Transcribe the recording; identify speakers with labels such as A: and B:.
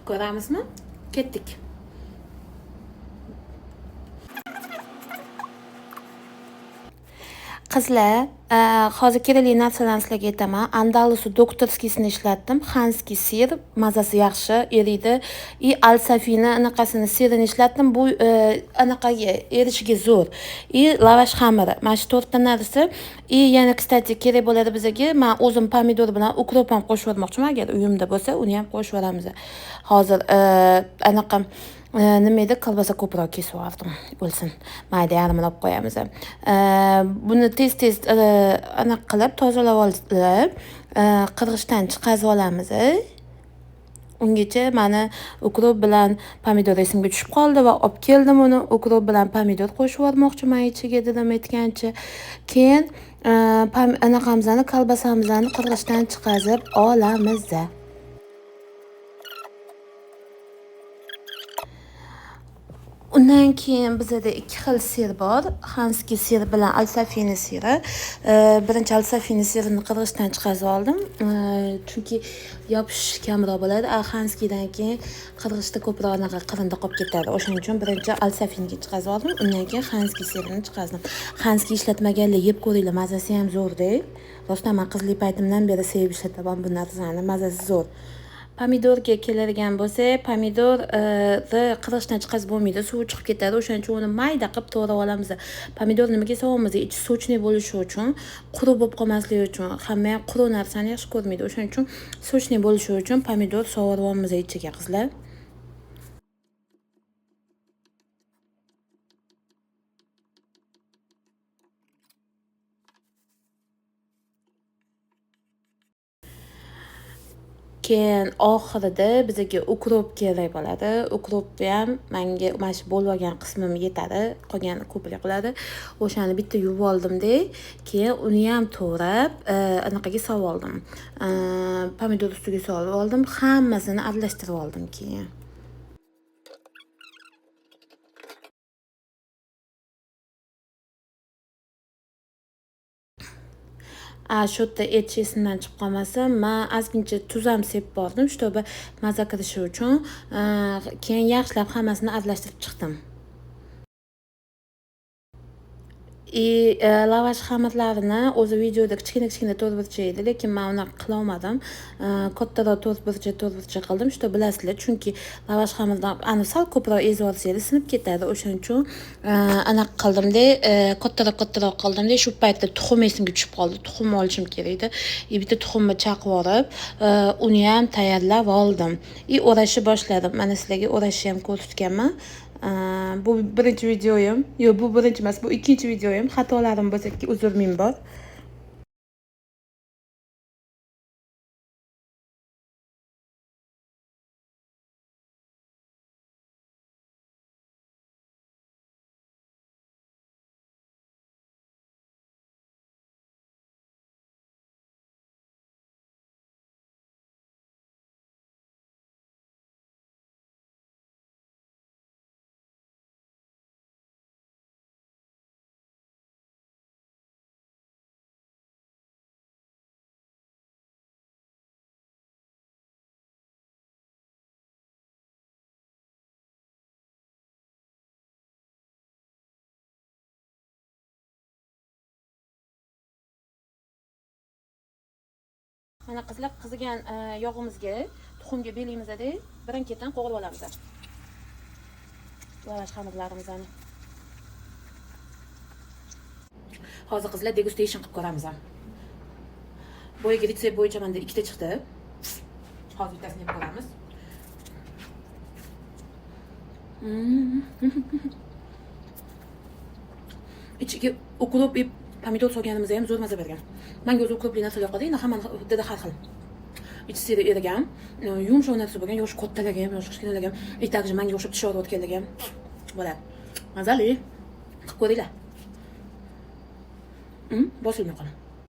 A: qilib ko'ramizmi? Ketdik. Qizlar, hozir kerakli narsalarni sizlarga aytaman. Andalusu doktorskiysini ishlatdim. Hanski sir, mazasi yaxshi, eriydi. Al-Safina anaqasini sirini ishlatdim. Bu anaqaga erishiga zo'r. Lavash xamiri. Mana shu 4 ta narsa. Yana, kstati, kerak bo'ladi bizga. Men o'zim pomidor bilan ukrop ham qo'shib o'tmoqchiman. Agar uyimda bo'lsa, uni ham qo'shib o'ramiz. Hozir anaqa nima edi, kolbasa ko'proq kesib yubordim. Bo'lsin. Mayda yarmini olib qo'yamiz. Buni tez anaqa qilib tozalab olib, qirg'ichdan chiqazib olamiz. Ungacha meni ukrop bilan pomidor esimga tushib qoldi va olib keldim uni. Ukrop bilan pomidor qo'shib yubormoqchiman ichiga, dedim aytgancha. Keyin anaqamizni, kolbasamizni qirg'ichdan chiqazib olamiz. Undan keyin bizda 2 xil sir bor. Hanski sir bilan Al-Safina siri. Birinchi Al-Safina sirini qirg'ichdan chiqazib oldim. Chunki yopish kamroq bo'ladi. Hanskidan keyin qirg'ichda ko'proq anaqa qirinda qolib ketadi. O'shaning uchun birinchi Al-Safinaga chiqazib oldim. Undan keyin Hanski sirini chiqazdim. Hanski ishlatmaganlar yeb ko'ringlar, mazasi ham zo'rda. Rostdan men qizlik paytimdan beri sevib ishlataman bu narsani. Mazasi zo'r. Pomidorga keladigan bo'lsak, pomidorni qirg'ichdan chiqazib bo'lmaydi, suvi chiqib ketadi. O'shaning uchun uni mayda qilib to'g'rab olamiz. Pomidor nimaga sovamiz? Ichi sochniy bo'lishi uchun, quruq bo'lib qolmasligi uchun. Hamma ham quruq narsani yaxshi ko'rmaydi. O'shaning uchun sochniy bo'lishi uchun pomidor sovurib olamiz ichiga, qizlar. Keyin oxirida bizga ukrop kerak bo'ladi. Ukropni ham menga mana shu bo'lib olgan qismim yetadi. Qolgani ko'plik qiladi. O'shani bitta yuvib oldim-da, keyin uni ham to'g'rab, anaqaga solib oldim. Pomidor ustiga solib oldim. Hammasini aralashtirib oldim keyin. Shu yerda aytish esimdan chiqib qolmasa, men ozgincha tuz ham sepib bordim, чтобы maza kirishi uchun. Keyin yaxshilab hammasini aralashtirib chiqdim. Lavash xamirlarini o'zi videoda kichkina to'rtburcha edi, lekin men uni qila olmadim. Kattaroq to'rtburcha qildim, shu bilasizlar, chunki lavash xamirdan ani sal ko'proq ezib olsangiz sinib ketadi. O'shaning uchun anaqa qildim-da, kattaroq qildim-da, shu paytda tuxum esimga tushib qoldi. Tuxum olishim kerak edi. Bitta tuxumni chaqib olib, uni ham tayyorlab oldim. O'rashni boshladim. Mana sizlarga o'rashni ham ko'rsatganman. Bu birinchi videoyim. Yo'q, bu birinchi emas, bu ikkinchi videoyim. Xatolarim bo'lsa, uzr ming bor. Mana qizlar, qizigan yog'imizga, tuxumga belaymiz-da, birin-ketin qo'g'irib olamiz. Lavash xamirlarimizni. Hozir qizlar degustation qilib ko'ramiz. Boyaga retsept bo'yicha menda 2 ta chiqdi. Hozir bittasini yeb ko'ramiz. Ichiga ukrop pomidor solganimizda ham zo'r maza bergan. Menga o'zi ukropli narsa yoqadi, endi hamma hudda har xil. Ichida erigan, yumshoq narsa bo'lgan, yoshi kattalarga ham, yoshi kichkinalarga ham, takje menga o'xshab tish og'riyotganlarga ham bo'ladi. Mazali. Qilib ko'ringlar. Bosilmay qoling.